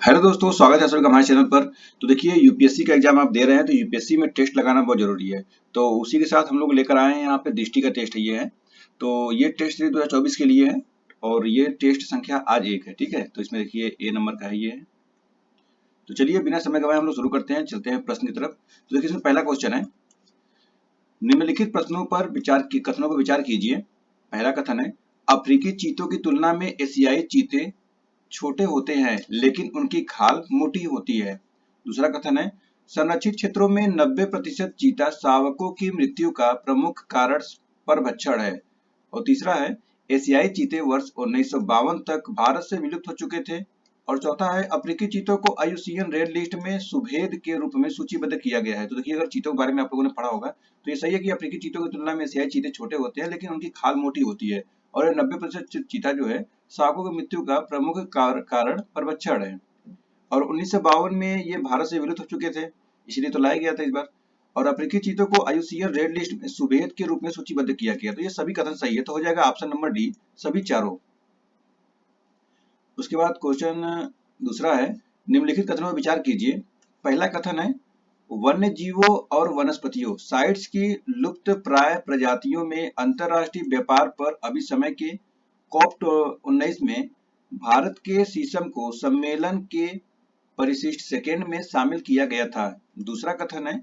Hello दोस्तों, स्वागत है सबका हमारे चैनल पर। तो देखिए, यूपीएससी का एग्जाम आप दे रहे हैं तो यूपीएससी में टेस्ट लगाना बहुत जरूरी है। तो उसी के साथ हम लोग लेकर आए हैं यहाँ पे दृष्टि का टेस्ट ये है। तो ये टेस्ट 2024 के लिए है और ये टेस्ट संख्या आज 1 है। ठीक है, तो इसमें देखिए ए नंबर का है ये है। तो चलिए बिना समय गवाए हम लोग शुरू करते हैं, चलते हैं प्रश्न की तरफ। तो देखिए इसमें पहला क्वेश्चन है, निम्नलिखित कथनों पर विचार कीजिए। पहला कथन है, अफ्रीकी चीतों की तुलना में एशियाई चीते छोटे होते हैं लेकिन उनकी खाल मोटी होती है। दूसरा कथन है, संरक्षित क्षेत्रों में 90% चीता शावकों की मृत्यु का प्रमुख कारण परभक्षण है। और तीसरा है, एशियाई चीते वर्ष 1952 तक भारत से विलुप्त हो चुके थे। और चौथा है, अफ्रीकी चीतों को IUCN रेड लिस्ट में सुभेद के रूप में सूचीबद्ध किया गया है। तो देखिए, अगर चीतों के बारे में आप लोगों ने पढ़ा होगा तो ये सही है कि अफ्रीकी चीतों की तुलना में एशियाई चीते छोटे होते हैं लेकिन उनकी खाल मोटी होती है। और 90% चीता जो है शावकों की मृत्यु का प्रमुख कारण परभक्षण है। और 1952 में ये भारत से विलुप्त हो चुके थे, इसलिए तो लाया गया था इस बार। और अफ्रीकी चीतों को IUCN रेड लिस्ट में सुभेद के रूप में सूचीबद्ध किया गया। तो ये सभी कथन सही है, तो हो जाएगा ऑप्शन नंबर डी, सभी चारों। उसके बाद क्वेश्चन दूसरा है, निम्नलिखित कथनों पर विचार कीजिए। पहला कथन है, वन्य जीवों और वनस्पतियों साइट्स की लुप्त प्राय प्रजातियों में अंतरराष्ट्रीय व्यापार पर अभी समय के COP19 में भारत के शीशम को सम्मेलन के परिशिष्ट सेकेंड में शामिल किया गया था। दूसरा कथन है,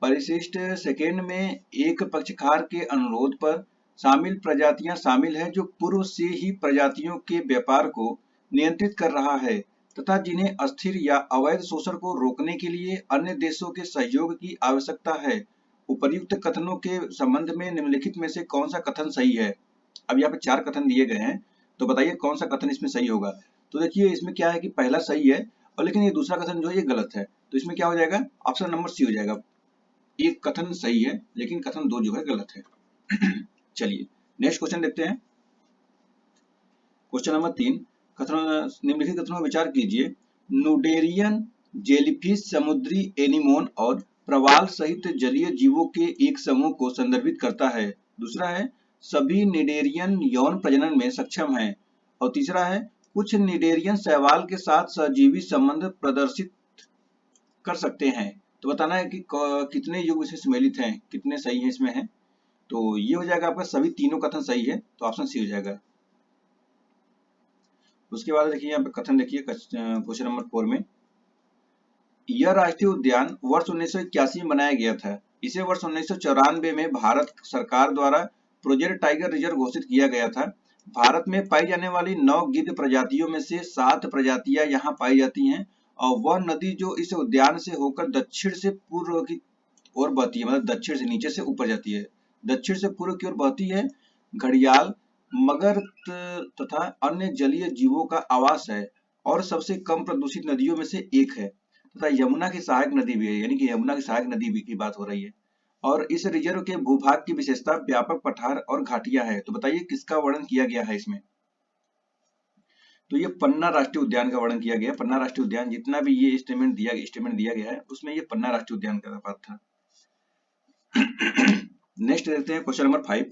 परिशिष्ट सेकेंड में एक पक्षकार के अनुरोध पर शामिल प्रजातियां शामिल हैं जो पूर्व से ही प्रजातियों के व्यापार को नियंत्रित कर रहा है तथा जिन्हें अस्थिर या अवैध शोषण को रोकने के लिए अन्य देशों के सहयोग की आवश्यकता है। उपर्युक्त कथनों के संबंध में निम्नलिखित में से कौन सा कथन सही है। अब यहाँ पे 4 कथन दिए गए हैं, तो बताइए कौन सा कथन इसमें सही होगा। तो देखिए इसमें क्या है कि पहला सही है और लेकिन ये दूसरा कथन जो है ये गलत है। तो इसमें क्या हो जाएगा, ऑप्शन नंबर सी हो जाएगा। एक कथन सही है लेकिन कथन 2 जो है गलत है। चलिए नेक्स्ट क्वेश्चन देखते हैं। क्वेश्चन नंबर 3, निम्नलिखित कथनों पर विचार कीजिए। नुडेरियन जेलीफिश समुद्री एनीमोन और प्रवाल सहित जलीय जीवों के एक समूह को संदर्भित करता है। दूसरा है, सभी निडेरियन यौन प्रजनन में सक्षम हैं। और तीसरा है, कुछ निडेरियन शैवाल के साथ सहजीवी संबंध प्रदर्शित कर सकते हैं। तो बताना है कि कितने युग इसमें सम्मिलित हैं, कितने सही है इसमें है। तो ये हो जाएगा आपका सभी तीनों कथन सही है, तो ऑप्शन सी हो जाएगा। उसके बाद देखिए यहाँ पे कथन देखिए क्वेश्चन नंबर 4 में, यह राष्ट्रीय उद्यान वर्ष 1981 में बनाया गया था। इसे वर्ष 1994 में भारत सरकार द्वारा प्रोजेक्ट टाइगर रिजर्व घोषित किया गया था। भारत में पाई जाने वाली 9 गिद्ध प्रजातियों में से 7 प्रजातियां यहाँ पाई जाती हैं। और वह नदी जो इस उद्यान से होकर दक्षिण से पूर्व की ओर बहती है, मतलब दक्षिण से नीचे से ऊपर जाती है, दक्षिण से पूर्व की ओर बहती है, घड़ियाल, मगर तथा अन्य जलीय जीवों का आवास है और सबसे कम प्रदूषित नदियों में से एक है तथा यमुना की सहायक नदी भी है, यानी कि यमुना की सहायक नदी भी की बात हो रही है। और इस रिजर्व के भूभाग की विशेषता व्यापक पठार और घाटियां है। तो बताइए किसका वर्णन किया गया है इसमें। तो ये पन्ना राष्ट्रीय उद्यान का वर्णन किया गया। पन्ना राष्ट्रीय उद्यान जितना भी ये स्टेटमेंट दिया गया है उसमें ये पन्ना राष्ट्रीय उद्यान का बात था। नेक्स्ट देखते हैं क्वेश्चन नंबर 5,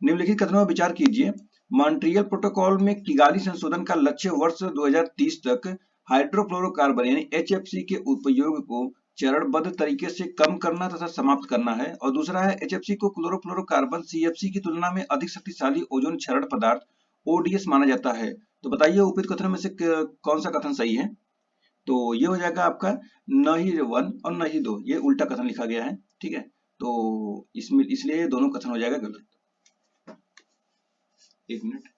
निम्नलिखित कथनों पर विचार कीजिए। मॉन्ट्रियल प्रोटोकॉल में किगाली संशोधन का लक्ष्य वर्ष 2030 तक हाइड्रोफ्लोरोकार्बन यानी HFC के उपयोग को चरणबद्ध तरीके से कम करना तथा समाप्त करना है। और दूसरा है, HFC को क्लोरोफ्लोरोकार्बन CFC की तुलना में अधिक शक्तिशाली ओजोन क्षरण पदार्थ ODS माना जाता है। तो बताइए उपयुक्त कथनों में से कौन सा कथन सही है। तो ये हो जाएगा आपका न ही 1 और न ही 2, ये उल्टा कथन लिखा गया है। ठीक है, तो इसमें इसलिए दोनों कथन हो जाएगा गलत। एक मिनट,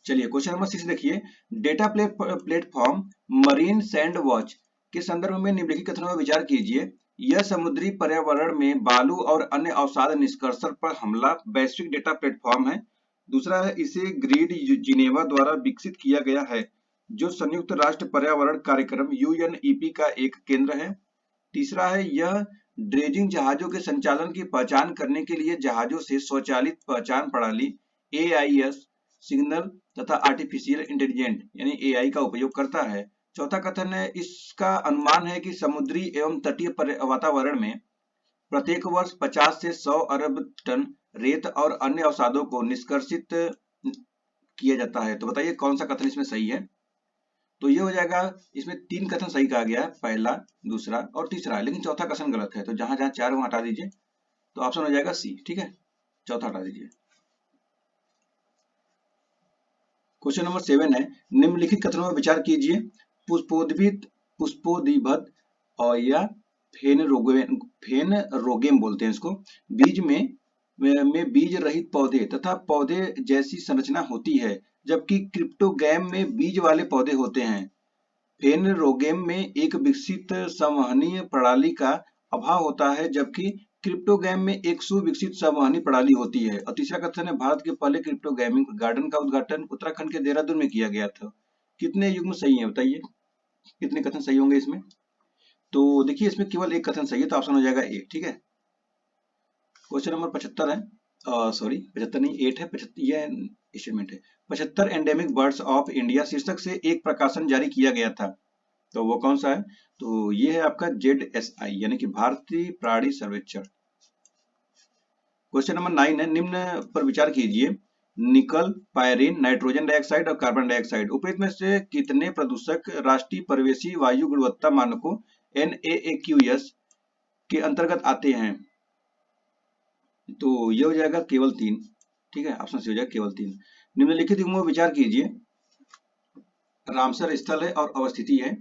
चलिए क्वेश्चन नंबर 6 देखिए। Data platform marine sand watch के संदर्भ में निम्नलिखित कथनों पर विचार कीजिए। यह समुद्री पर्यावरण में बालू और अन्य अवसाद निष्कर्षण पर हमला वैश्विक डेटा प्लेटफॉर्म है। दूसरा है, इसे ग्रीड जिनेवा द्वारा विकसित किया गया है जो संयुक्त राष्ट्र पर्यावरण कार्यक्रम UNEP का एक केंद्र है। तीसरा है, यह ड्रेजिंग जहाजों के संचालन की पहचान करने के लिए जहाजों से स्वचालित पहचान प्रणाली AIS सिग्नल तथा आर्टिफिशियल इंटेलिजेंट यानी एआई का उपयोग करता है। चौथा कथन है, इसका अनुमान है कि समुद्री एवं तटीय वातावरण में प्रत्येक वर्ष 50 से 100 अरब टन रेत और अन्य अवसादों को निष्कर्षित किया जाता है। तो बताइए कौन सा कथन इसमें सही है। तो ये हो जाएगा, इसमें 3 कथन सही कहा गया है, पहला, दूसरा और तीसरा, लेकिन चौथा कथन गलत है। तो जहां जहां 4 वहां हटा दीजिए, तो ऑप्शन हो जाएगा सी। ठीक है, चौथा हटा दीजिए। क्वेश्चन नंबर 7 है, निम्नलिखित कथनों पर विचार कीजिए। पुष्पोद्भिद, पुष्पोद्भिद और या फेनरोगेम बोलते हैं इसको, बीज में बीज रहित पौधे तथा पौधे जैसी संरचना होती है, जबकि क्रिप्टोगैम में बीज वाले पौधे होते हैं। फेनरोगेम में एक विकसित संवहनीय प्रणाली का अभाव होता है, जबकि क्रिप्टोगैम में एक सुविकसित संवहनी प्रणाली होती है। और तीसरा कथन है, भारत के पहले क्रिप्टोगैमिंग गार्डन का उद्घाटन उत्तराखंड के देहरादून में किया गया था। कितने युग्म सही है बताइए, कितने कथन सही होंगे इसमें। तो देखिए इसमें केवल एक कथन सही है, तो ऑप्शन हो जाएगा ए। ठीक है, क्वेश्चन नंबर 75 है, सॉरी 75 नहीं 8 है, 75 ये स्टेटमेंट है। 75 एंडेमिक बर्ड्स ऑफ इंडिया शीर्षक से एक प्रकाशन जारी किया गया था, तो वो कौन सा है। तो ये है आपका ZSI यानी कि भारतीय प्राणी सर्वेक्षण। क्वेश्चन नंबर 9 है, निम्न पर विचार कीजिए। निकल, पायरीन, नाइट्रोजन डाइऑक्साइड और कार्बन डाइऑक्साइड उपरोक्त में से कितने प्रदूषक राष्ट्रीय परिवेशी वायु गुणवत्ता मानकों NAAQS के अंतर्गत आते हैं। तो ये हो जाएगा केवल 3। ठीक है, ऑप्शन सी हो जाएगा केवल 3। निम्नलिखित युग्मों पर विचार कीजिए। रामसर स्थल है और अवस्थिति है,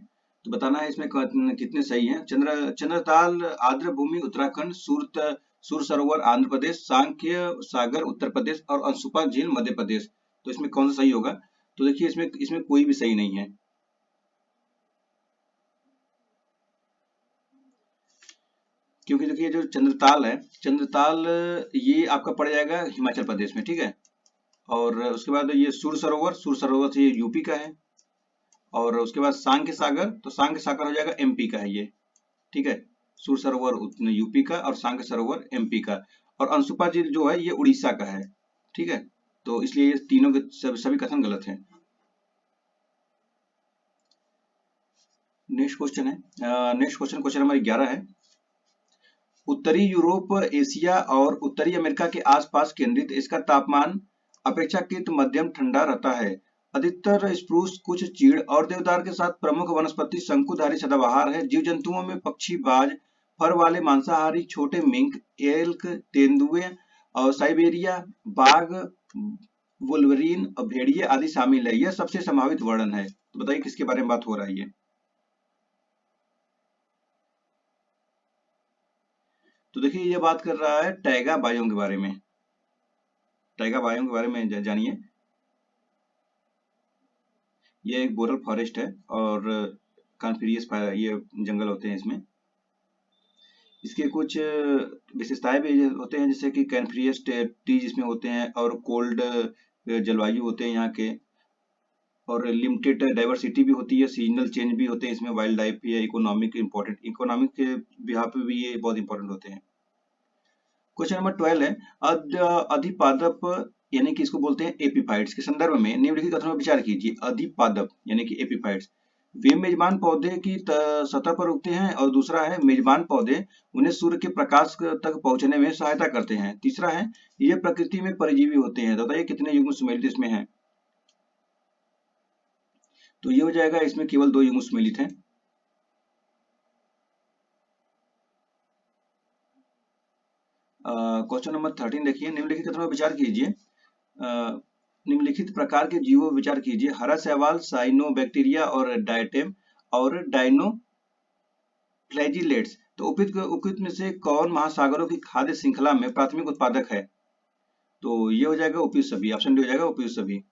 तो बताना है इसमें कितने सही हैं। चंद्रताल आर्द्र भूमि उत्तराखंड, सुर सरोवर आंध्र प्रदेश, सांख्य सागर उत्तर प्रदेश और अंशुपा झील मध्य प्रदेश। तो इसमें कौन सा सही होगा। तो देखिए इसमें कोई भी सही नहीं है, क्योंकि देखिए जो चंद्रताल है, चंद्रताल ये आपका पड़ जाएगा हिमाचल प्रदेश में। ठीक है, और उसके बाद ये सुर सरोवर से ये यूपी का है, और उसके बाद सांख्य सागर, तो सांख्य सागर हो जाएगा MP का है ये। ठीक है, सुर सरोवर यूपी का और सांख्य सरोवर MP का, और अंशुपा झील जो है ये उड़ीसा का है। ठीक है, तो इसलिए ये तीनों के सभी कथन गलत हैं। नेक्स्ट क्वेश्चन है, क्वेश्चन नंबर 11 है। उत्तरी यूरोप, एशिया और उत्तरी अमेरिका के आसपास केंद्रित इसका तापमान अपेक्षाकृत मध्यम ठंडा रहता है। अधिकतर स्प्रूस, कुछ चीड़ और देवदार के साथ प्रमुख वनस्पति शंकुधारी सदाबहार है। जीव जंतुओं में पक्षी, बाज, फर वाले मांसाहारी, छोटे मिंक, एल्क, तेंदुए और साइबेरिया बाघ, वुल्वरीन और भेड़िए आदि शामिल है। यह सबसे संभावित वर्णन है। तो बताइए किसके बारे में बात हो रहा है ये। तो देखिए ये बात कर रहा है टैगा बायोम के बारे में। टैगा बायोम के बारे में जानिए। ये एक बोरल फॉरेस्ट है और कॉन्फिरियस ये जंगल होते हैं इसमें। इसके कुछ विशेषताएं भी होते हैं, जैसे कि कैनफ्रियस ट्रीज इसमें होते हैं और कोल्ड जलवायु होते हैं यहाँ के, और लिमिटेड डाइवर्सिटी भी होती है, सीजनल चेंज भी होते हैं इसमें, वाइल्ड लाइफ भी है, इकोनॉमिक के बिहाफ पे भी ये बहुत इंपॉर्टेंट होते हैं। क्वेश्चन नंबर 12 है, अधिपादप यानी कि इसको बोलते हैं एपीफाइट्स के संदर्भ में निम्नलिखित कथनों पर विचार कीजिए। अधिपादप यानी कि एपीफाइट्स वे मेजबान पौधे की सतह पर उगते हैं, और दूसरा है मेजबान पौधे उन्हें सूर्य के प्रकाश तक पहुंचने में सहायता करते हैं। तीसरा है ये प्रकृति में परजीवी होते हैं। तो बताइए कितने युग्म सुमेलित इसमें हैं। तो ये हो जाएगा, इसमें केवल 2 युग्म सुमेलित हैं। क्वेश्चन नंबर 13 देखिए, निम्नलिखित कथनों पर विचार कीजिए। निम्नलिखित प्रकार के जीवों पर विचार कीजिए। हरा शैवाल, साइनोबैक्टीरिया और डायटेम और डायनो फ्लैजिलेट्स। तो उपयुक्त में से कौन महासागरों की खाद्य श्रृंखला में प्राथमिक उत्पादक है। तो ये हो जाएगा उपयुक्त सभी, ऑप्शन डी हो जाएगा उपयुक्त सभी।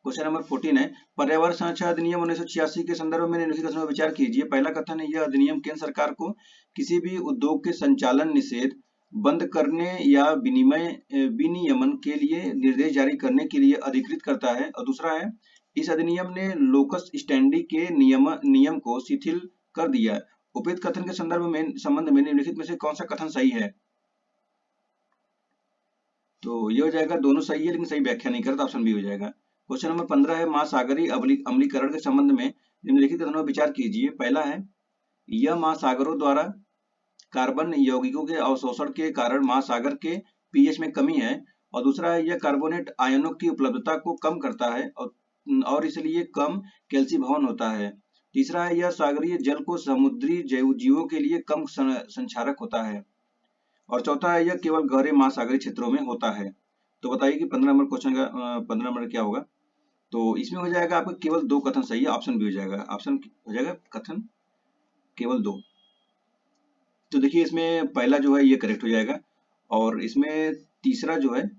क्वेश्चन नंबर 14 है, पर्यावरण संरक्षण अधिनियम 1986 के संदर्भ में निम्नलिखित कथनों पर विचार कीजिए। पहला कथन है, यह अधिनियम केंद्र सरकार को किसी भी उद्योग के संचालन, निषेध, बंद करने या विनियमन के लिए निर्देश जारी करने के लिए अधिकृत करता है। और दूसरा है, इस अधिनियम ने लोकस स्टैंडी के नियम को शिथिल कर दिया। उपयुक्त कथन के संबंध में निम्नलिखित में से कौन सा कथन सही है। तो ये हो जाएगा, दोनों सही है लेकिन सही व्याख्या नहीं करता, ऑप्शन बी हो जाएगा। क्वेश्चन नंबर 15 है, महासागरीय अम्लीकरण के संबंध में निम्नलिखित कथनों पर विचार कीजिए। पहला है, यह महासागरों द्वारा कार्बन यौगिकों के अवशोषण के कारण महासागर के पीएच में कमी है। और दूसरा है, यह कार्बोनेट आयनों की उपलब्धता को कम करता है और इसलिए कम कैल्सीभवन होता है। तीसरा है, यह सागरीय जल को समुद्री जीवों के लिए कम संक्षारक होता है। और चौथा है, यह केवल गहरे महासागरीय क्षेत्रों में होता है। तो बताइए कि 15 नंबर क्वेश्चन का 15 नंबर क्या होगा। तो इसमें हो जाएगा आपका केवल 2 कथन सही है, ऑप्शन बी हो जाएगा। ऑप्शन हो जाएगा कथन केवल 2। तो देखिए इसमें पहला जो है ये करेक्ट हो जाएगा, और इसमें तीसरा जो है,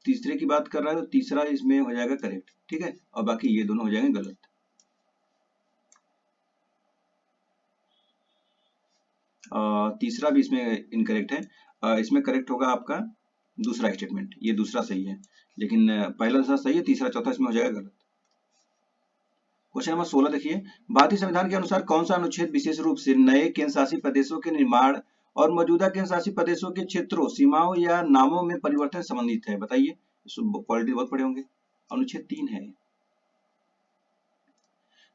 तीसरे की बात कर रहा है तो तीसरा इसमें हो जाएगा करेक्ट, ठीक है, और बाकी ये दोनों हो जाएंगे गलत। तीसरा भी इसमें इनकरेक्ट है। इसमें करेक्ट होगा आपका दूसरा स्टेटमेंट, ये दूसरा सही है, लेकिन पहला दूसरा सही है, तीसरा चौथा इसमें हो जाएगा गलत। क्वेश्चन नंबर 16 देखिए, भारतीय संविधान के अनुसार कौन सा अनुच्छेद विशेष रूप से नए केंद्र शासित प्रदेशों के निर्माण और मौजूदा केंद्र शासित प्रदेशों के क्षेत्रों, सीमाओं या नामों में परिवर्तन संबंधित है? बताइए, पॉलिटी बहुत पढ़े होंगे। अनुच्छेद 3 है।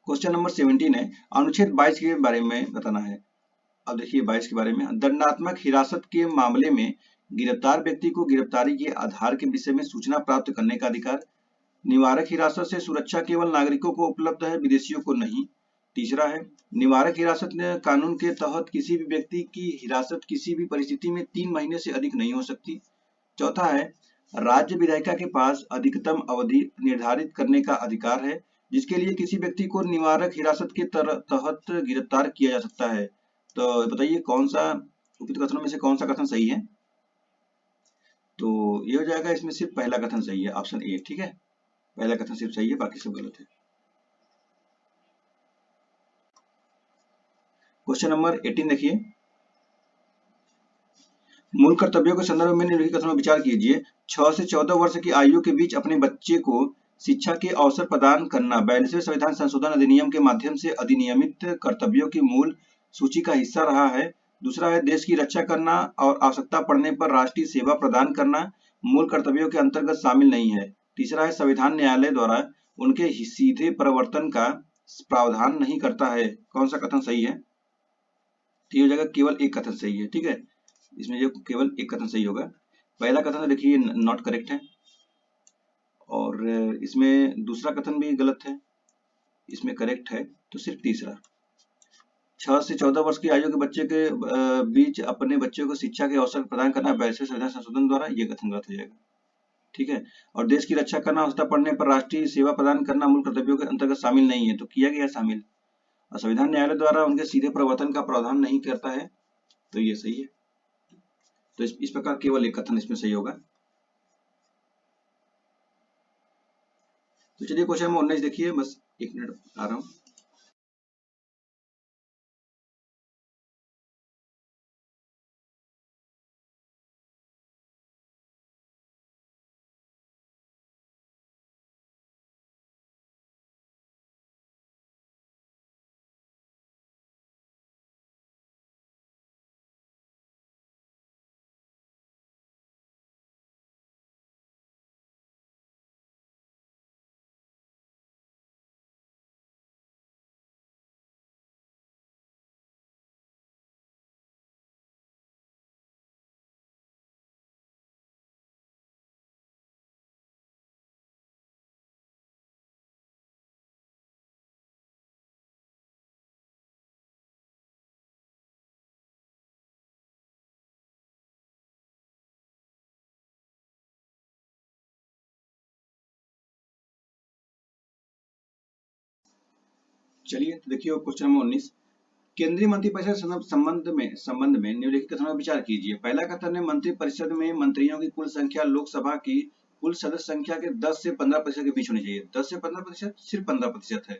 क्वेश्चन नंबर 17 है, अनुच्छेद 22 के बारे में बताना है। अब देखिए 22 के बारे में, दंडात्मक हिरासत के मामले में गिरफ्तार व्यक्ति को गिरफ्तारी के आधार के विषय में सूचना प्राप्त करने का अधिकार। निवारक हिरासत से सुरक्षा केवल नागरिकों को उपलब्ध है, विदेशियों को नहीं। तीसरा है, निवारक हिरासत कानून के तहत किसी भी व्यक्ति की हिरासत किसी भी परिस्थिति में 3 महीने से अधिक नहीं हो सकती। चौथा है, राज्य विधायिका के पास अधिकतम अवधि निर्धारित करने का अधिकार है जिसके लिए किसी व्यक्ति को निवारक हिरासत के तहत गिरफ्तार किया जा सकता है। तो बताइए कौन सा उपयुक्त कथनों में से कौन सा कथन सही है। तो ये हो जाएगा, इसमें सिर्फ पहला कथन सही है, ऑप्शन ए, ठीक है, पहला कथन सिर्फ सही है, बाकी सब गलत है। क्वेश्चन नंबर 18 देखिए, मूल कर्तव्यों के संदर्भ में निम्नलिखित कथनों पर विचार कीजिए। 6 से 14 वर्ष की आयु के बीच अपने बच्चे को शिक्षा के अवसर प्रदान करना 42वें संविधान संशोधन अधिनियम के माध्यम से अधिनियमित कर्तव्यों की मूल सूची का हिस्सा रहा है। दूसरा है, देश की रक्षा करना और आवश्यकता पड़ने पर राष्ट्रीय सेवा प्रदान करना मूल कर्तव्यों के अंतर्गत शामिल नहीं है। तीसरा है, संविधान न्यायालय द्वारा उनके सीधे प्रवर्तन का प्रावधान नहीं करता है। कौन सा कथन सही है? ठीक हो जाएगा, केवल एक कथन सही है, ठीक है, इसमें जो केवल एक कथन सही होगा। पहला कथन देखिए नॉट करेक्ट है, और इसमें दूसरा कथन भी गलत है, इसमें करेक्ट है तो सिर्फ तीसरा। 6 से 14 वर्ष की आयु के बच्चे के बीच अपने बच्चों को शिक्षा के अवसर प्रदान करना 42वें संविधान संशोधन द्वारा, ये कथन गलत हो जाएगा, ठीक है। और देश की रक्षा करना, आवश्यकता पड़ने पर राष्ट्रीय सेवा प्रदान करना मूल कर्तव्यों के अंतर्गत शामिल नहीं है, तो किया गया शामिल। और संविधान न्यायालय द्वारा उनके सीधे प्रवर्तन का प्रावधान नहीं करता है, तो ये सही है। तो इस प्रकार केवल एक कथन इसमें सही होगा। तो चलिए क्वेश्चन नंबर 19 देखिए, बस एक मिनट आ रहा हूँ। चलिए तो देखिए क्वेश्चन नंबर 19, केंद्रीय मंत्रिपरिषद संबंध में निम्नलिखित कथनों पर विचार कीजिए। पहला कथन है, मंत्रिपरिषद में मंत्रियों की कुल संख्या लोकसभा की कुल सदस्य संख्या के 10 से 15% के बीच होनी चाहिए। 10 से 15%, सिर्फ 15% है।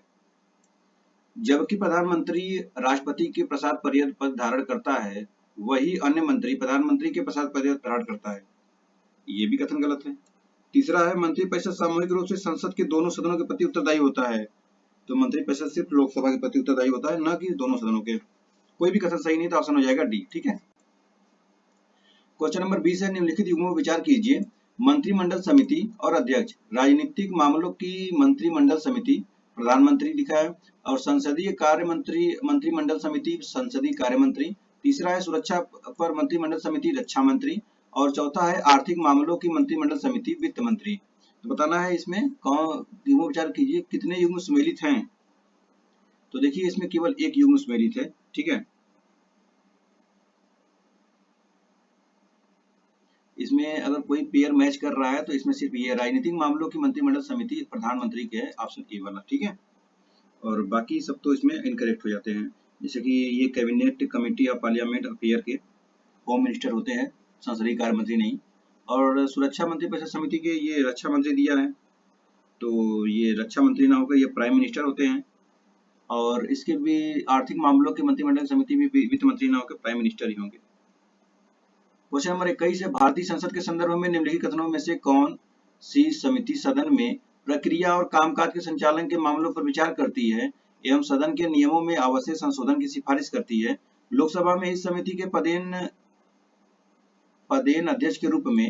जबकि प्रधानमंत्री राष्ट्रपति के प्रसाद पर्यंत पद धारण करता है, वही अन्य मंत्री प्रधानमंत्री के प्रसाद पर्यंत धारण करता है, ये भी कथन गलत है। तीसरा है, मंत्रिपरिषद सामूहिक रूप से संसद के दोनों सदनों के प्रति उत्तरदायी होता है, तो मंत्रिपरिषद सिर्फ लोकसभा के प्रति उत्तरदायी होता है, न कि दोनों सदनों के। कोई भी कथन सही नहीं, तो ऑप्शन हो जाएगा डी, ठीक है। क्वेश्चन नंबर 20 है, निम्नलिखित युग्मों पर विचार कीजिए। मंत्रिमंडल समिति और अध्यक्ष, राजनीतिक मामलों की मंत्रिमंडल समिति प्रधानमंत्री लिखा है, और संसदीय कार्य मंत्रिमंडल समिति संसदीय कार्य मंत्री। तीसरा है सुरक्षा पर मंत्रिमंडल समिति रक्षा मंत्री, और चौथा है आर्थिक मामलों की मंत्रिमंडल समिति वित्त मंत्री। तो बताना है इसमें कौन, युग्म विचार कीजिए कितने युग्म सम्मिलित हैं। तो देखिए इसमें केवल एक युग्म सम्मिलित है, ठीक है। इसमें अगर कोई पेयर मैच कर रहा है तो इसमें सिर्फ ये राजनीतिक मामलों की मंत्रिमंडल समिति प्रधानमंत्री के है, ऑप्शन ए वाला, ठीक है। और बाकी सब तो इसमें इनकरेक्ट हो जाते हैं, जैसे कि ये cabinet committee of parliament affair के होम मिनिस्टर होते हैं, संसदीय कार्य मंत्री नहीं। और सुरक्षा मंत्री परिषद समिति के ये रक्षा मंत्री दिया है, तो ये रक्षा मंत्री ना होकर ये प्राइम मिनिस्टर होते हैं। और इसके भी आर्थिक मामलों की मंत्रिमंडल समिति भी वित्त मंत्री ना होकर प्राइम मिनिस्टर ही होंगे। क्वेश्चन नंबर 21 है, भारतीय संसद के संदर्भ में निम्नलिखित कथनों में से कौन सी समिति सदन में प्रक्रिया और कामकाज के संचालन के मामलों पर विचार करती है एवं सदन के नियमों में आवश्यक संशोधन की सिफारिश करती है। लोकसभा में इस समिति के पदेन अध्यक्ष के रूप में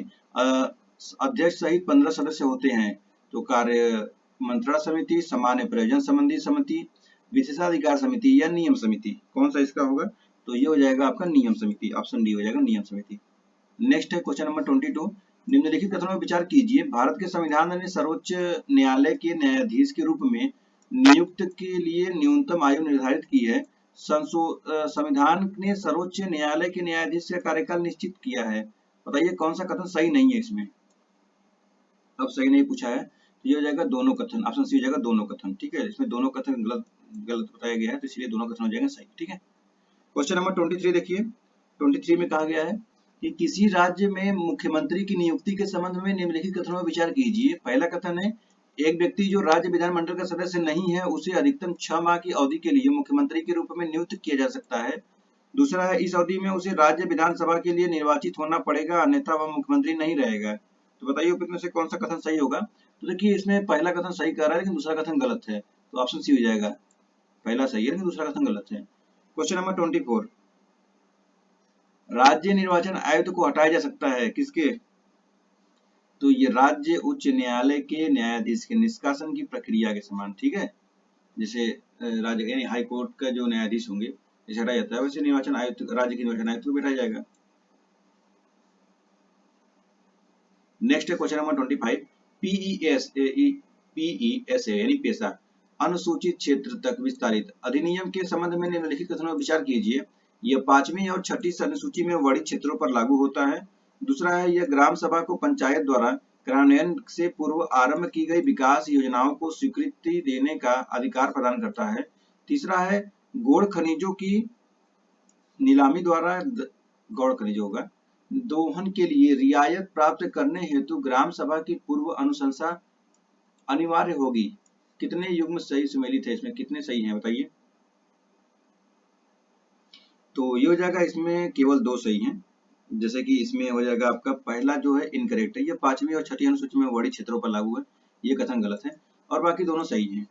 अध्यक्ष सहित 15 सदस्य होते हैं। तो कार्य मंत्रणा समिति, सामान्य प्रयोजन संबंधी समिति, विशेषाधिकार समिति या नियम समिति, कौन सा इसका होगा? तो ये हो जाएगा आपका नियम समिति, ऑप्शन डी हो जाएगा नियम समिति। नेक्स्ट है क्वेश्चन नंबर 22, निम्नलिखित कथनों में विचार कीजिए, भारत के संविधान ने सर्वोच्च न्यायालय के न्यायाधीश के रूप में नियुक्त के लिए न्यूनतम आयु निर्धारित की है। संविधान ने सर्वोच्च न्यायालय के न्यायाधीश का कार्यकाल निश्चित किया है। बताइए कौन सा कथन सही नहीं है इसमें? अब सही नहीं पूछा है तो ये हो जाएगा दोनों कथन, ऑप्शन सी हो जाएगा दोनों कथन, ठीक है। इसमें दोनों कथन गलत बताया गया है, तो इसलिए दोनों कथन हो जाएंगे सही, ठीक है। क्वेश्चन नंबर 23 देखिए, 23 में कहा गया है कि किसी राज्य में मुख्यमंत्री की नियुक्ति के संबंध में निम्नलिखित कथनों में विचार कीजिए। पहला कथन है, एक व्यक्ति जो राज्य विधानमंडल का सदस्य नहीं है उसे अधिकतम 6 माह की अवधि के लिए मुख्यमंत्री के रूप में नियुक्त किया जा सकता है। दूसरा है, इस अवधि में उसे राज्य विधानसभा के लिए निर्वाचित होना पड़ेगा, अन्यथा वह मुख्यमंत्री नहीं रहेगा। तो बताइए उपरोक्त में से कौन सा कथन सही होगा? तो देखिए इसमें पहला कथन सही कह रहा है लेकिन दूसरा कथन गलत है, तो ऑप्शन सी हो जाएगा, पहला सही है लेकिन दूसरा कथन गलत है। क्वेश्चन नंबर 24, राज्य निर्वाचन आयुक्त को हटाया जा सकता है, किसके? तो ये राज्य उच्च न्यायालय के न्यायाधीश के निष्कासन की प्रक्रिया के समान, ठीक है। जैसे राज्य यानी हाई कोर्ट का जो न्यायाधीश होंगे जैसे हटाया जाता है, वैसे निर्वाचन आयुक्त, राज्य के निर्वाचन आयुक्त को बैठाया जाएगा। नेक्स्ट है क्वेश्चन नंबर 25, पीईएसए यानी पेशा अनुसूचित क्षेत्र तक विस्तारित अधिनियम के संबंध में निम्नलिखित कथनों पर विचार कीजिए। यह 5वीं और 6ठी अनुसूची में वर्णित क्षेत्रों पर लागू होता है। दूसरा है, यह ग्राम सभा को पंचायत द्वारा कार्यान्वयन से पूर्व आरंभ की गई विकास योजनाओं को स्वीकृति देने का अधिकार प्रदान करता है। तीसरा है, गौड़ खनिजों की नीलामी द्वारा गौड़ खनिज होगा दोहन के लिए रियायत प्राप्त करने हेतु ग्राम सभा की पूर्व अनुशंसा अनिवार्य होगी। कितने युग्म सही सम्मिलित है इसमें, कितने सही हैं बताइए? तो ये हो जाएगा, इसमें केवल 2 सही हैं। जैसे कि इसमें हो जाएगा आपका पहला जो है इनकरेक्ट है, ये 5वीं और 6ठी अनुसूची में वर्णित क्षेत्रों पर लागू है, ये कथन गलत है, और बाकी दोनों सही हैं।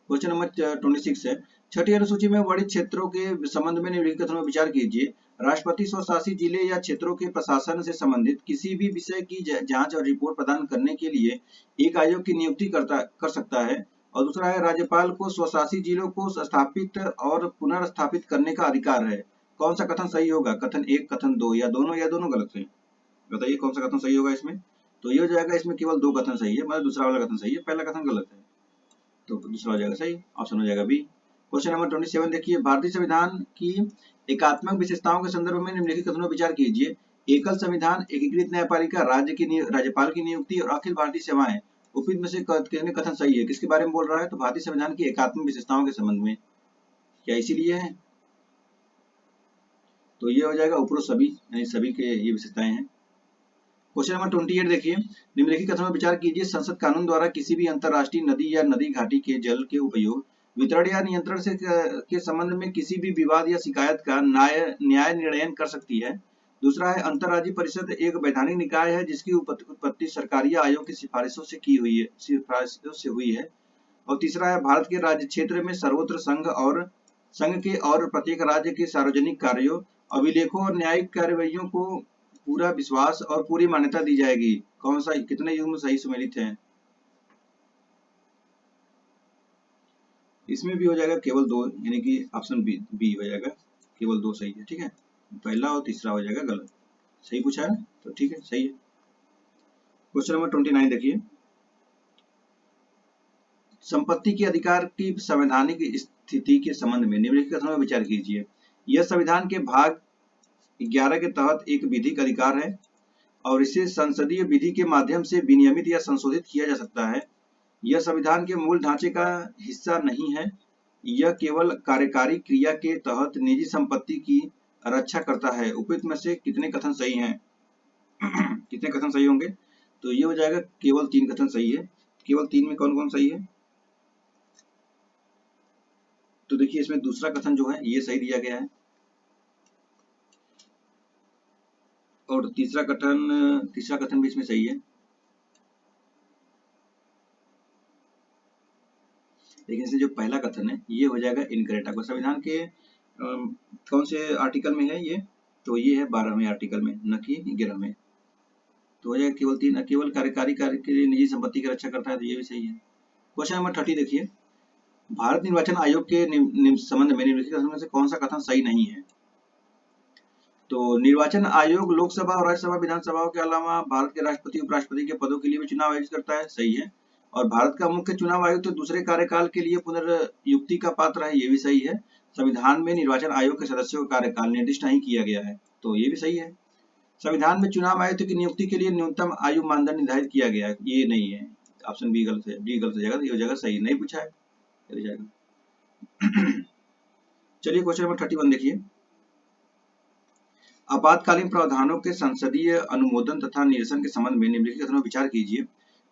क्वेश्चन नंबर 26 है, 6ठी अनुसूची में वर्णित क्षेत्रों के संबंध में निम्नलिखित कथनों में विचार कीजिए। राष्ट्रपति स्वशासित जिले या क्षेत्रों के प्रशासन से संबंधित किसी भी विषय की जांच और रिपोर्ट प्रदान करने के लिए एक आयोग की नियुक्ति कर सकता है। और दूसरा है, राज्यपाल को स्वशासित जिलों को स्थापित और पुनर्स्थापित करने का अधिकार है। कौन सा कथन सही होगा? कथन 1, कथन 2 या दोनों गलत है? बताइए कौन सा कथन सही होगा इसमें? तो ये हो जाएगा, इसमें केवल 2 कथन सही है, मतलब दूसरा वाला कथन सही है, पहला कथन गलत है, तो दूसरा हो जाएगा सही, ऑप्शन हो जाएगा बी। क्वेश्चन नंबर 27 देखिए, भारतीय संविधान की एकात्मक विशेषताओं के संदर्भ में निम्नलिखित कथनों पर विचार कीजिए। एकल संविधान, एकीकृत न्यायपालिका, राज्यपाल की नियुक्ति और अखिल भारतीय सेवाएं। उपयुक्त में से कितने कथन सही है? किसके बारे में बोल रहा है? तो भारतीय संविधान की एकात्मक विशेषताओं के संबंध में, क्या इसीलिए है? तो ये हो जाएगा उपरोक्त सभी, यानी सभी के ये विशेषताएं हैं। क्वेश्चन नंबर 28 देखिए, निम्नलिखित कथनों पर विचार कीजिए। संसद कानून द्वारा किसी भी अंतरराष्ट्रीय नदी या नदी घाटी के जल के उपयोग, वितरण या नियंत्रण से के संबंध में किसी भी विवाद या शिकायत का न्याय निर्णय कर सकती है। दूसरा है, अंतरराज्यीय परिषद एक वैधानिक निकाय है जिसकी उत्पत्ति सरकारी आयोग की सिफारिशों से हुई है। और तीसरा है, भारत के राज्य क्षेत्र में सर्वत्र संघ के और प्रत्येक राज्य के सार्वजनिक कार्यों, अभिलेखों और न्यायिक कार्यवाहियों को पूरा विश्वास और पूरी मान्यता दी जाएगी। कौन सा, कितने युग्म सही सम्मिलित हैं? इसमें भी हो जाएगा केवल 2, यानी कि ऑप्शन बी बी हो जाएगा, केवल 2 सही है। ठीक है, पहला और तीसरा हो जाएगा गलत। सही पूछा है ना, तो ठीक है, सही है। क्वेश्चन नंबर 29 देखिए, संपत्ति के अधिकार की संवैधानिक स्थिति के संबंध में निम्नलिखित कथनों पर विचार कीजिए। यह संविधान के भाग 11 के तहत एक विधिक अधिकार है और इसे संसदीय विधि के माध्यम से विनियमित या संशोधित किया जा सकता है। यह संविधान के मूल ढांचे का हिस्सा नहीं है। यह केवल कार्यकारी क्रिया के तहत निजी संपत्ति की रक्षा करता है। उपयुक्त में से कितने कथन सही हैं? कितने कथन सही होंगे? तो ये हो जाएगा केवल 3 कथन सही है। केवल 3 में कौन कौन सही है? तो देखिए, इसमें दूसरा कथन जो है ये सही दिया गया है, और तीसरा कथन भी इसमें सही है। लेकिन इसमें जो पहला कथन है ये हो जाएगा इनकरेक्ट। आपको संविधान के कौन से आर्टिकल में है ये? तो ये है 12वें आर्टिकल में, न कि 11वें। तो हो जाएगा केवल 3, केवल कार्यकारी कार्य के लिए निजी संपत्ति की रक्षा करता है, तो ये भी सही है। क्वेश्चन नंबर 30 देखिए, भारत निर्वाचन आयोग के संबंध में निम्नलिखित में से कौन सा कथन सही नहीं है? तो निर्वाचन आयोग लोकसभा और राज्यसभा विधानसभाओं के अलावा भारत के राष्ट्रपति उपराष्ट्रपति के पदों के लिए भी चुनाव आयोजित करता है, सही है। और भारत का मुख्य चुनाव आयुक्त दूसरे कार्यकाल के लिए पुनर्नियुक्ति का पात्र है, ये भी सही है। संविधान में निर्वाचन आयोग के सदस्यों का कार्यकाल निर्दिष्ट नहीं किया गया है, तो ये भी सही है। संविधान में चुनाव आयुक्त की नियुक्ति के लिए न्यूनतम आयु मानदंड निर्धारित किया गया है, ये नहीं है। ऑप्शन बी गलत है, डी गलत हो जाएगा, ये हो जाएगा सही, नहीं पूछा है, ये हो जाएगा। चलिए क्वेश्चन नंबर 31 देखिए, आपातकालीन प्रावधानों के संसदीय अनुमोदन तथा निरसन के संबंध में निम्नलिखित कथनों पर विचार कीजिए।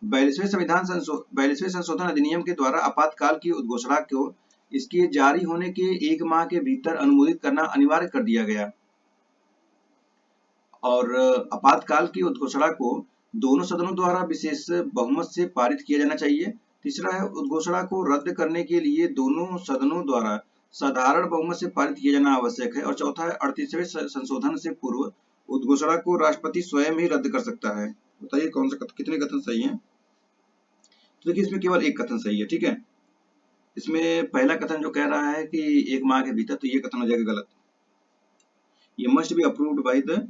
42वें संशोधन अधिनियम के द्वारा आपातकाल की उद्घोषणा को इसके जारी होने के 1 माह के भीतर अनुमोदित करना अनिवार्य कर दिया गया, और आपातकाल की उद्घोषणा को दोनों सदनों द्वारा विशेष बहुमत से पारित किया जाना चाहिए। तीसरा है, उद्घोषणा को रद्द करने के लिए दोनों सदनों द्वारा साधारण बहुमत से पारित किया जाना आवश्यक है। और चौथा है, 38वें संशोधन से पूर्व उद्घोषणा को राष्ट्रपति स्वयं ही रद्द कर सकता है। बताइए कौन सा कितने कथन सही हैं? तो देखिए, इसमें केवल एक कथन सही है। ठीक है, इसमें पहला कथन जो कह रहा है कि 1 माह के भीतर, तो ये कथन हो जाएगा गलत। ये must be approved by the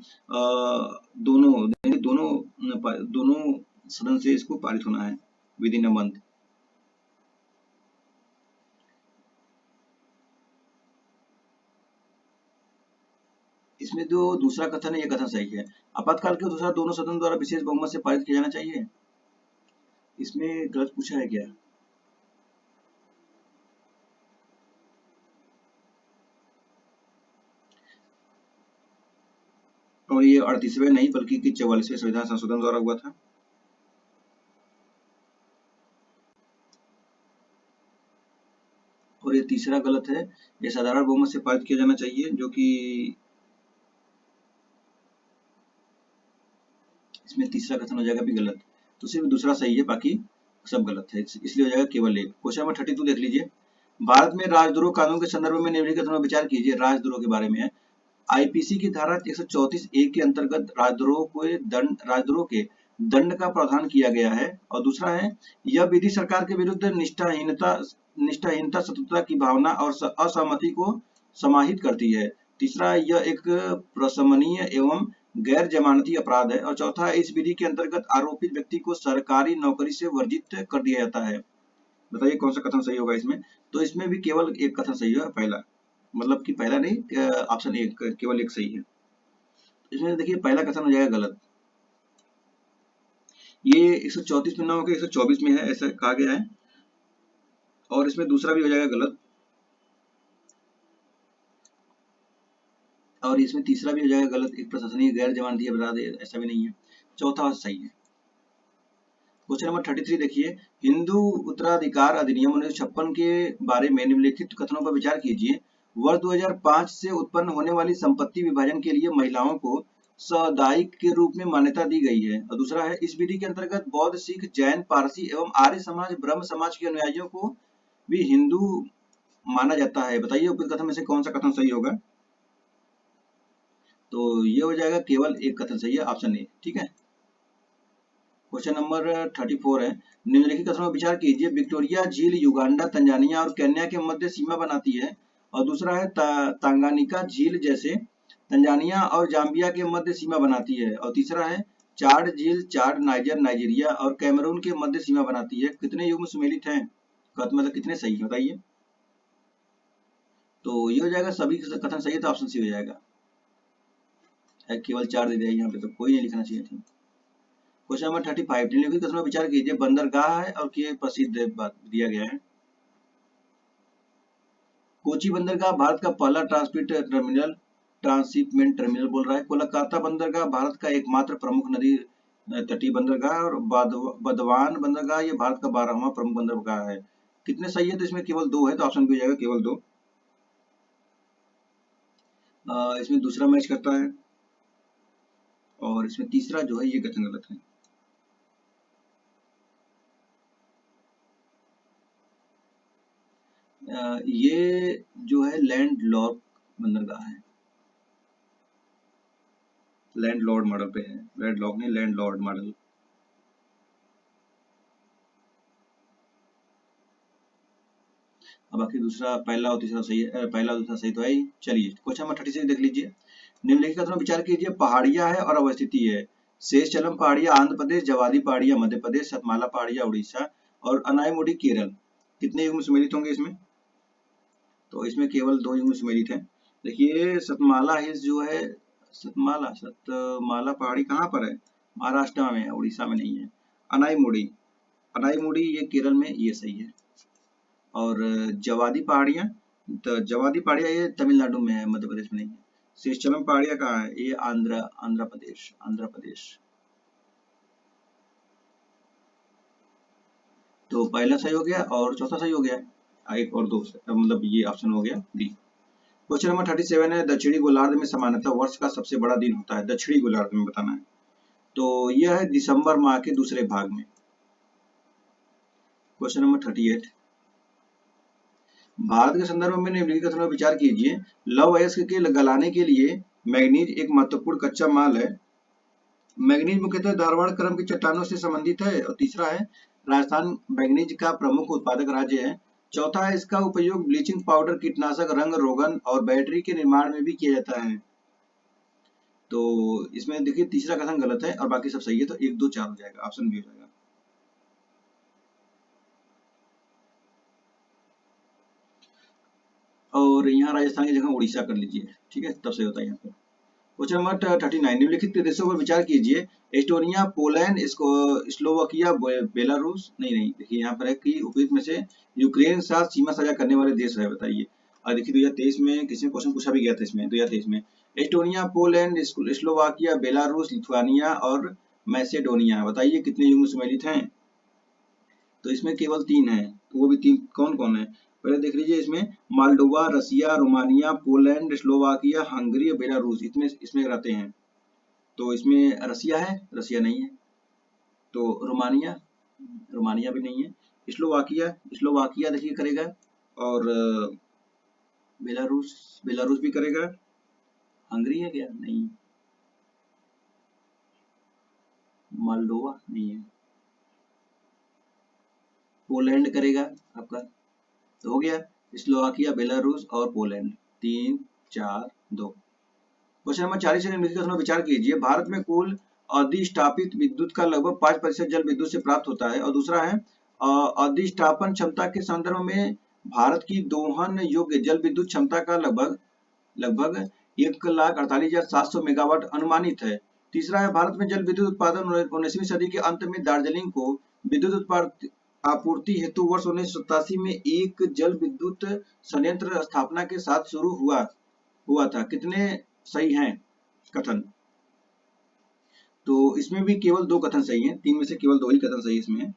दोनों सदन से इसको पारित होना है विद इन अ मंथ। इसमें जो दूसरा कथन है ये कथन सही है। आपातकाल के दूसरा दोनों सदन द्वारा विशेष बहुमत से पारित किया जाना चाहिए, इसमें गलत पूछा है क्या? और ये 38वें नहीं बल्कि 44वें संविधान संशोधन द्वारा हुआ था। और ये तीसरा गलत है, ये साधारण बहुमत से पारित किया जाना चाहिए, जो कि इसमें तीसरा कथन हो जाएगा भी गलत। तो सिर्फ दूसरा सही है, बाकी सब गलत है, इसलिए हो जाएगा केवल एक। क्वेश्चन नंबर 32 देख लीजिए, भारत में राजद्रोह कानून के संदर्भ में निम्नलिखित कथनों पर विचार कीजिए। राजद्रोह के बारे में है, आईपीसी की धारा 134 ए के अंतर्गत राजद्रोह के दंड का प्रावधान किया गया है। और दूसरा है, यह विधि सरकार के विरुद्ध निष्ठाहीनता, शत्रुता की भावना और असहमति को समाहित करती है। तीसरा, यह एक प्रशमनीय एवं गैर जमानती अपराध है। और चौथा है, इस विधि के अंतर्गत आरोपित व्यक्ति को सरकारी नौकरी से वर्जित कर दिया जाता है। बताइए कौन सा कथन सही होगा इसमें? तो इसमें भी केवल एक कथन सही है, पहला, मतलब कि पहला नहीं, ऑप्शन एक, केवल एक सही है। इसमें देखिए पहला कथन हो जाएगा गलत। ये 134 में ना होकर 124 में है, ऐसा कहा गया है। और इसमें दूसरा भी हो जाएगा गलत, और इसमें तीसरा भी हो जाएगा गलत, एक प्रशंसनीय गैर जमानती अपराध है, ऐसा भी नहीं है। चौथा सही है। क्वेश्चन नंबर 33 देखिए, हिंदू उत्तराधिकार अधिनियम 1956 के बारे में निम्नलिखित कथनों पर विचार कीजिए। वर्ष 2005 से उत्पन्न होने वाली संपत्ति विभाजन के लिए महिलाओं को सामुदायिक के रूप में मान्यता दी गई है। और दूसरा है, इस विधि के अंतर्गत बौद्ध, सिख, जैन, पारसी एवं आर्य समाज, ब्रह्म समाज के अनुयायियों को भी हिंदू माना जाता है। बताइए उपयुक्त कथन में से कौन सा कथन सही होगा? तो ये हो जाएगा केवल एक कथन सही है, ऑप्शन ए। ठीक है। क्वेश्चन नंबर 34 है, निम्नलिखित कथनों पर विचार कीजिए। विक्टोरिया झील युगांडा, तंजानिया और केन्या के मध्य सीमा बनाती है। और दूसरा है तांगानिका झील जैसे तंजानिया और जाम्बिया के मध्य सीमा बनाती है। और तीसरा है चाड झील चाड, नाइजर, नाइजीरिया और कैमरून के मध्य सीमा बनाती है। कितने युग्म सुमेलित हैं? मतलब कितने सही है बताइए। तो ये हो जाएगा सभी कथन सही है, तो ऑप्शन सी हो जाएगा। केवल 4 दे दिया यहाँ पे, तो कोई नहीं लिखना चाहिए था। क्वेश्चन नंबर 35, निम्नलिखित कथनों पर विचार कीजिए। बंदरगाह है और ये प्रसिद्ध बात दिया गया है। कोची बंदरगाह भारत का पहला ट्रांसशिपमेंट टर्मिनल बोल रहा है। कोलकाता बंदरगाह भारत का एकमात्र प्रमुख नदी तटीय बंदरगाह और बदवान बंदरगाह ये भारत का 12वां प्रमुख बंदरगाह है। कितने सही है? तो इसमें केवल 2 है, तो ऑप्शन बी हो जाएगा केवल 2। इसमें दूसरा मैच करता है और इसमें तीसरा जो है ये कथन गलत है। ये जो है लैंड लॉर्ड बंदरगाह है, लैंड लॉर्ड मॉडल पे है, लैंड लॉर्ड नहीं, लैंड लॉर्ड मॉडल। अब बाकी दूसरा, पहला और तीसरा सही है, पहला और दूसरा सही तो है ही। चलिए क्वेश्चन नंबर 36 देख लीजिए। निम्नलिखित कथनों पर विचार कीजिए। पहाड़िया है और अवस्थिति है। शेषचलम पहाड़िया आंध्र प्रदेश, जवादी पहाड़िया मध्य प्रदेश, सतमाला पहाड़िया उड़ीसा और अनायमुड़ी केरल। कितने युग्म सम्मिलित होंगे इसमें? तो इसमें केवल 2 युग्म सम्मिलित हैं। देखिए सतमाला हिल्स जो है, सतमाला पहाड़ी कहाँ पर है? महाराष्ट्र में है, उड़ीसा में नहीं है। अनाईमुड़ी, अनाईमुड़ी ये केरल में, ये सही है। और जवादी पहाड़ियाँ, तो जवादी पहाड़ियाँ ये तमिलनाडु में है, मध्य प्रदेश में नहीं है। शेषचलम पहाड़ियाँ कहाँ है? ये आंध्र प्रदेश, आंध्र प्रदेश। तो पहला सही हो गया और चौथा सही हो गया, एक और 2 मतलब ये ऑप्शन हो गया डी। क्वेश्चन नंबर 37 है, दक्षिणी गोलार्ध में सामान्यतः वर्ष का सबसे बड़ा दिन होता है। दक्षिणी गोलार्ध में बताना है, तो यह है दिसंबर माह के दूसरे भाग में। क्वेश्चन नंबर 38, भारत के संदर्भ में निम्नलिखित कथनों पर विचार कीजिए। लौह अयस्क के गलाने के लिए मैग्नीज एक महत्वपूर्ण कच्चा माल है। मैग्नीज मुख्यतः धारवाड़ क्रम की चट्टानों से संबंधित है। और तीसरा है राजस्थान मैग्नीज का प्रमुख उत्पादक राज्य है। चौथा है इसका उपयोग ब्लीचिंग पाउडर, कीटनाशक, रंग रोगन और बैटरी के निर्माण में भी किया जाता है। तो इसमें देखिए तीसरा कथन गलत है और बाकी सब सही है, तो 1 2 4 हो जाएगा, ऑप्शन बी हो जाएगा। और यहाँ राजस्थान की जगह उड़ीसा कर लीजिए, ठीक है, तब सही होता है यहाँ पर। क्वेश्चन नंबर 39, निम्नलिखित देशों पर विचार कीजिए। Estonia, Poland, Slovakia, Belarus. नहीं, देखिए यहाँ पर है कि उपयुक्त में से यूक्रेन के साथ सीमा साझा करने वाले देश है, बताइए। और देखिए 2023 में किसी ने क्वेश्चन पूछा भी गया था इसमें, 2023 में। Estonia, Poland, Slovakia, Belarus, Lithuania और मैसेडोनिया, बताइए कितने युग्म सम्मिलित हैं? तो इसमें केवल 3 है, तो वो भी 3 कौन कौन है? पहले देख लीजिए, इसमें माल्डोवा, रसिया, रोमानिया, पोलैंड, स्लोवाकिया, हंगरी और बेलारूस इसमें रहते हैं। तो इसमें रसिया है, रसिया नहीं है। तो रोमानिया, रोमानिया भी नहीं है। स्लोवाकिया, स्लोवाकिया देखिए करेगा। और बेलारूस, बेलारूस भी करेगा। हंगरी है क्या? नहीं। माल्डोवा नहीं है। पोलैंड करेगा आपका, तो हो गया स्लोवाकिया, बेलारूस और पोलैंड। 3 4 2। क्वेश्चन नंबर 40 से निम्नलिखित कथनों पर विचार कीजिए। भारत में कुल अधिष्ठापित विद्युत का लगभग 5% जल विद्युत से प्राप्त होता है। और दूसरा है अधिष्ठापन क्षमता के संदर्भ में भारत की दोहन योग्य जल विद्युत क्षमता का लगभग 1,48,700 मेगावाट अनुमानित है। तीसरा है भारत में जल विद्युत उत्पादन 19वीं सदी के अंत में दार्जिलिंग को विद्युत आपूर्ति हेतु वर्ष 1987 में एक जल विद्युत संयंत्र स्थापना के साथ शुरू हुआ था। कितने सही हैं कथन? तो इसमें भी केवल 2 कथन सही हैं, 3 में से केवल 2 ही कथन सही इसमें है।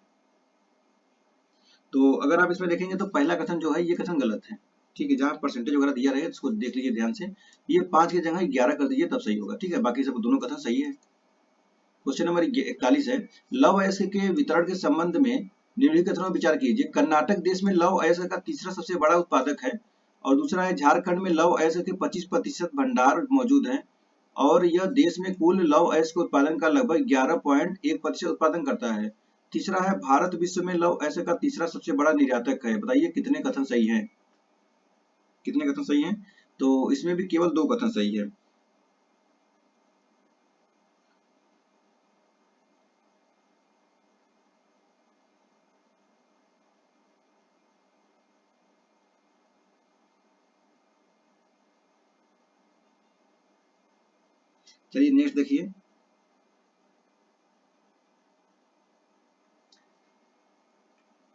तो अगर आप इसमें देखेंगे तो पहला कथन जो है ये कथन गलत है, ठीक है। जहाँ परसेंटेज वगैरह दिया रहेगा इसको देख लीजिए ध्यान से। ये 5 की जगह 11 कर दीजिए, तब सही होगा, ठीक है। बाकी सब दोनों कथन सही है। क्वेश्चन नंबर 41 है, लौह अयस्क के वितरण के संबंध में निम्नलिखित कथनों पर विचार कीजिए। कर्नाटक देश में लौह अयस्क का तीसरा सबसे बड़ा उत्पादक है। और दूसरा है झारखंड में लौह अयस्क के 25% भंडार मौजूद है। और यह देश में कुल लौह अयस्क के उत्पादन का लगभग 11.1% उत्पादन करता है। तीसरा है भारत विश्व में लौह अयस्क का तीसरा सबसे बड़ा निर्यातक है। बताइए कितने कथन सही हैं? कितने कथन सही हैं? तो इसमें भी केवल 2 कथन सही है। चलिए नेक्स्ट देखिए।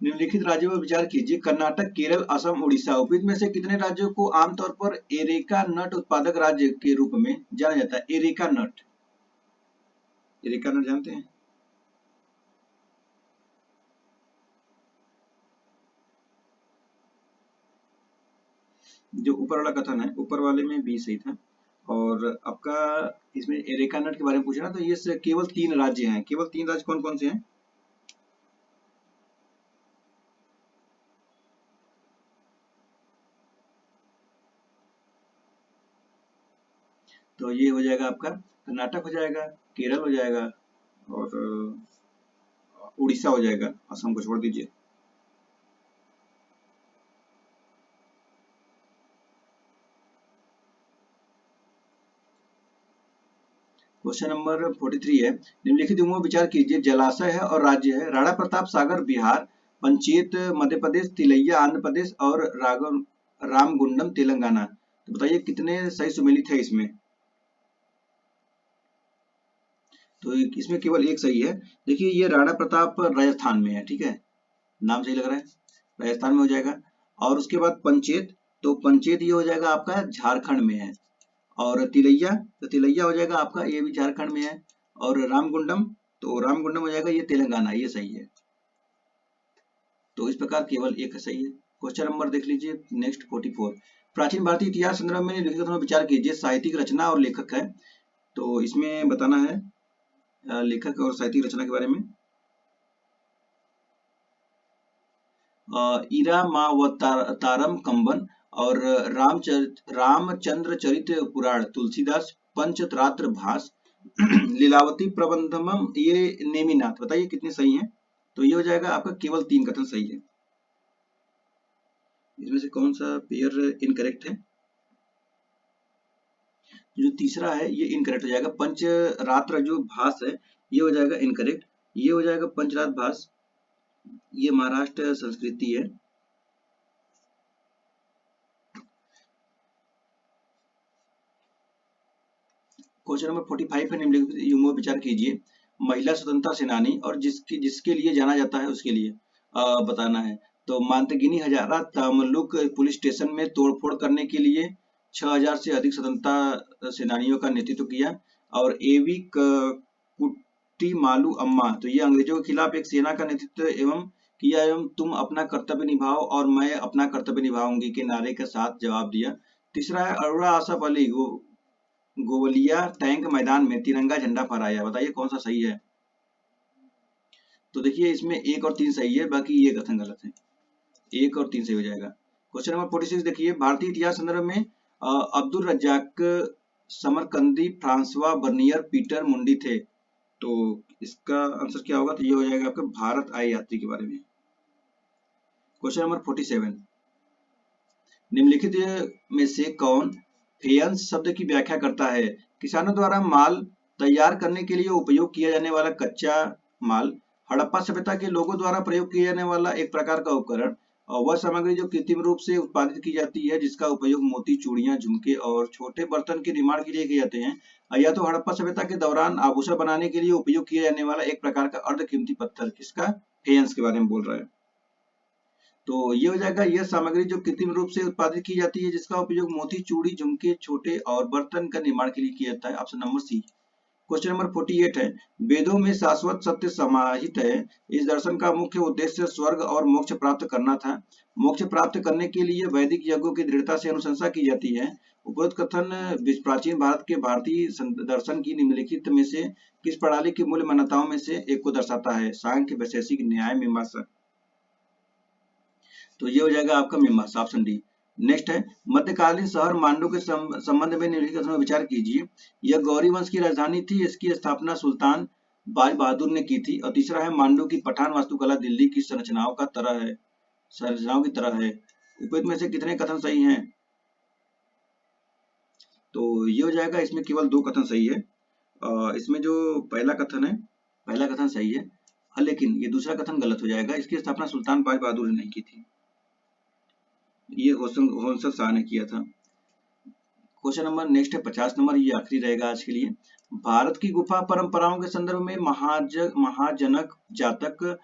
निम्नलिखित राज्यों पर विचार कीजिए। कर्नाटक, केरल, असम, उड़ीसा। उपयुक्त में से कितने राज्यों को आमतौर पर एरेका नट उत्पादक राज्य के रूप में जाना जाता है? एरेका नट, एरेका नट जानते हैं? जो ऊपर वाला कथन है, ऊपर वाले में बी सही था। और आपका इसमें एरेका नट के बारे में पूछना, तो ये केवल 3 राज्य हैं। केवल 3 राज्य कौन कौन से हैं? तो ये हो जाएगा आपका कर्नाटक हो जाएगा, केरल हो जाएगा और उड़ीसा हो जाएगा। असम को छोड़ दीजिए। क्वेश्चन नंबर 43 है। निम्नलिखित युगों में विचार कीजिए। जलाशय है और राज्य है। राणा प्रताप सागर बिहार, पंचेत मध्य प्रदेश, तिलैया आंध्र प्रदेश और रामगुंडम तेलंगाना। तो बताइए कितने सही सुमेलित है इसमें? तो इसमें केवल एक सही है। देखिए ये राणा प्रताप राजस्थान में है, ठीक है, नाम सही लग रहा है, राजस्थान में हो जाएगा। और उसके बाद पंचेत, तो पंचेत ये हो जाएगा आपका झारखंड में है। और तिलैया, तो तिलैया हो जाएगा आपका, ये भी झारखंड में है। और रामगुंडम, तो रामगुंडम हो जाएगा ये तेलंगाना, ये सही है। तो इस प्रकार केवल एक सही है। क्वेश्चन नंबर देख लीजिए नेक्स्ट 44। प्राचीन भारतीय इतिहास संदर्भ में निम्नलिखित कथनों पर विचार कीजिए। साहित्यिक रचना और लेखक है, तो इसमें बताना है लेखक और साहित्यिक रचना के बारे में। इरामावतारम कंबन और रामचंद्र चरित पुराण तुलसीदास, पंचरात्र भास, लीलावती प्रबंधम ये नेमिनाथ। बताइए कितने सही हैं? तो ये हो जाएगा आपका केवल 3 कथन सही है। इसमें से कौन सा पेयर इनकरेक्ट है? जो तीसरा है ये इनकरेक्ट हो जाएगा। पंचरात्र जो भास है ये हो जाएगा इनकरेक्ट। ये हो जाएगा पंचरात्र भास, ये महाराष्ट्र संस्कृति है। क्वेश्चन नंबर 45 है। निम्नलिखित युगों में विचार कीजिए। महिला स्वतंत्रता सेनानी और जिसके जिसके लिए जाना जाता है उसके लिए बताना है। तो मांतगिनी हजारा तमलुक पुलिस स्टेशन में तोड़फोड़ करने के लिए 6000 से अधिक स्वतंत्रता सेनानियों का नेतृत्व किया। और एवी कुट्टी मालू अम्मा, तो ये अंग्रेजों के खिलाफ एक सेना का नेतृत्व एवं किया एवं तुम अपना कर्तव्य निभाओ और मैं अपना कर्तव्य निभाऊंगी के नारे के साथ जवाब दिया। तीसरा है अरोड़ा आसफ अली गोवलिया टैंक मैदान में तिरंगा झंडा फहराया। बताइए कौन सा सही है? तो देखिए इसमें 1 और 3 सही है, बाकी ये कथन गलत है। 1 और 3 सही हो जाएगा। क्वेश्चन नंबर 46 देखिए। भारतीय इतिहास संदर्भ में Abdul Razzaq Samarqandi, Francois Bernier, Peter Mundy थे। तो इसका आंसर क्या होगा? तो ये हो जाएगा आपका भारत आए यात्री के बारे में। Question number 47। निम्नलिखित में से कौन फेयंस शब्द की व्याख्या करता है? किसानों द्वारा माल तैयार करने के लिए उपयोग किया जाने वाला कच्चा माल, हड़प्पा सभ्यता के लोगों द्वारा प्रयोग किया जाने वाला एक प्रकार का उपकरण, और वह सामग्री जो कृत्रिम रूप से उत्पादित की जाती है जिसका उपयोग मोती, चूड़ियां, झुमके और छोटे बर्तन के निर्माण के लिए किए जाते हैं, या तो हड़प्पा सभ्यता के दौरान आभूषण बनाने के लिए उपयोग किया जाने वाला एक प्रकार का अर्धकीमती पत्थर। किसका? फेयंस के बारे में बोल रहा है। तो ये हो जाएगा यह सामग्री जो कृत्रिम रूप से उत्पादित की जाती है जिसका उपयोग मोती, चूड़ी, झुमके, छोटे और बर्तन का निर्माण के लिए किया जाता है। Option number C. Question number 48 है। वेदों में शाश्वत सत्य समाहित है। इस दर्शन का मुख्य उद्देश्य स्वर्ग और मोक्ष प्राप्त करना था। मोक्ष प्राप्त करने के लिए वैदिक यज्ञों की दृढ़ता से अनुशंसा की जाती है। उपरोक्त कथन प्राचीन भारत के भारतीय दर्शन की निम्नलिखित में से किस प्रणाली की मूल मान्यताओं में से एक को दर्शाता है? सांख्य, वैशेषिक, न्याय, मीमांसा। तो ये हो जाएगा आपका मीमांसा, ऑप्शन डी। नेक्स्ट है मध्यकालीन शहर मांडू के संबंध में निम्नलिखित कथनों पर विचार कीजिए। यह गौरी वंश की राजधानी थी, इसकी स्थापना सुल्तान बाज बहादुर ने की थी। और तीसरा है मांडू की पठान वास्तुकला दिल्ली की संरचनाओं की तरह है। उपयुक्त में से कितने कथन सही हैं? तो ये हो जाएगा, इसमें केवल 2 कथन सही है। इसमें जो पहला कथन सही है, लेकिन ये दूसरा कथन गलत हो जाएगा। इसकी स्थापना सुल्तान बाज बहादुर ने नहीं की थी, ये होंसर शाह ने किया था। क्वेश्चन नंबर नेक्स्ट है 50 नंबर, ये आखिरी रहेगा आज के लिए। भारत की गुफा परंपराओं के संदर्भ में महाजनक जातक,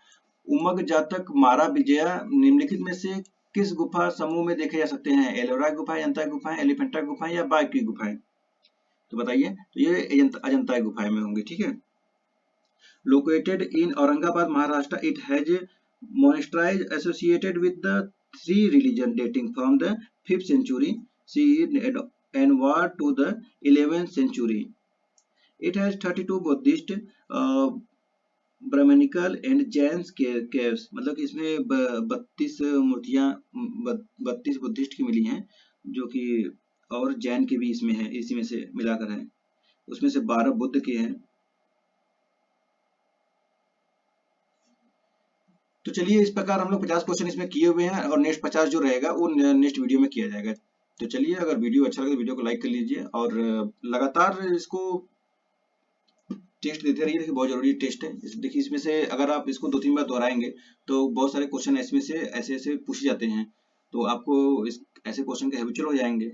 उमग जातक, मारा विजया निम्नलिखित में से किस गुफा समूह में देखे जा सकते हैं? एलोरा गुफा, अजंता गुफाएं, एलिफेंटा गुफाएं या बाग की गुफाएं? तो बताइए। तो ये अजंता गुफाएं में होंगे, ठीक है। Located in Aurangabad Maharashtra, it has monasteries associated with the 3 religion dating from the 5th century CE onward to the 11th century. It has 32 Buddhist, Brahmanical and Jain caves, मतलब कि इसमें 32 मूर्तियां 32 बुद्धिस्ट की मिली हैं, जो कि और जैन के भी इसमें है, इसी में से मिलाकर है। उसमें से 12 बुद्ध के हैं। तो चलिए, इस प्रकार हम लोग 50 क्वेश्चन इसमें किए हुए हैं, और नेक्स्ट 50 जो रहेगा वो नेक्स्ट वीडियो में किया जाएगा। तो चलिए, अगर वीडियो अच्छा लगे तो वीडियो को लाइक कर लीजिए, और लगातार इसको टेस्ट देते रहिए। देखिए, बहुत जरूरी टेस्ट है। देखिए, इसमें से अगर आप इसको 2-3 बार दोहराएंगे तो बहुत सारे क्वेश्चन इसमें से ऐसे पूछे जाते हैं, तो आपको ऐसे क्वेश्चन के हैबिचुअल हो जाएंगे।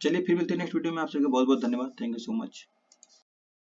चलिए, फिर मिलते हैं नेक्स्ट वीडियो में। आप सबका बहुत बहुत धन्यवाद। Thank you so much.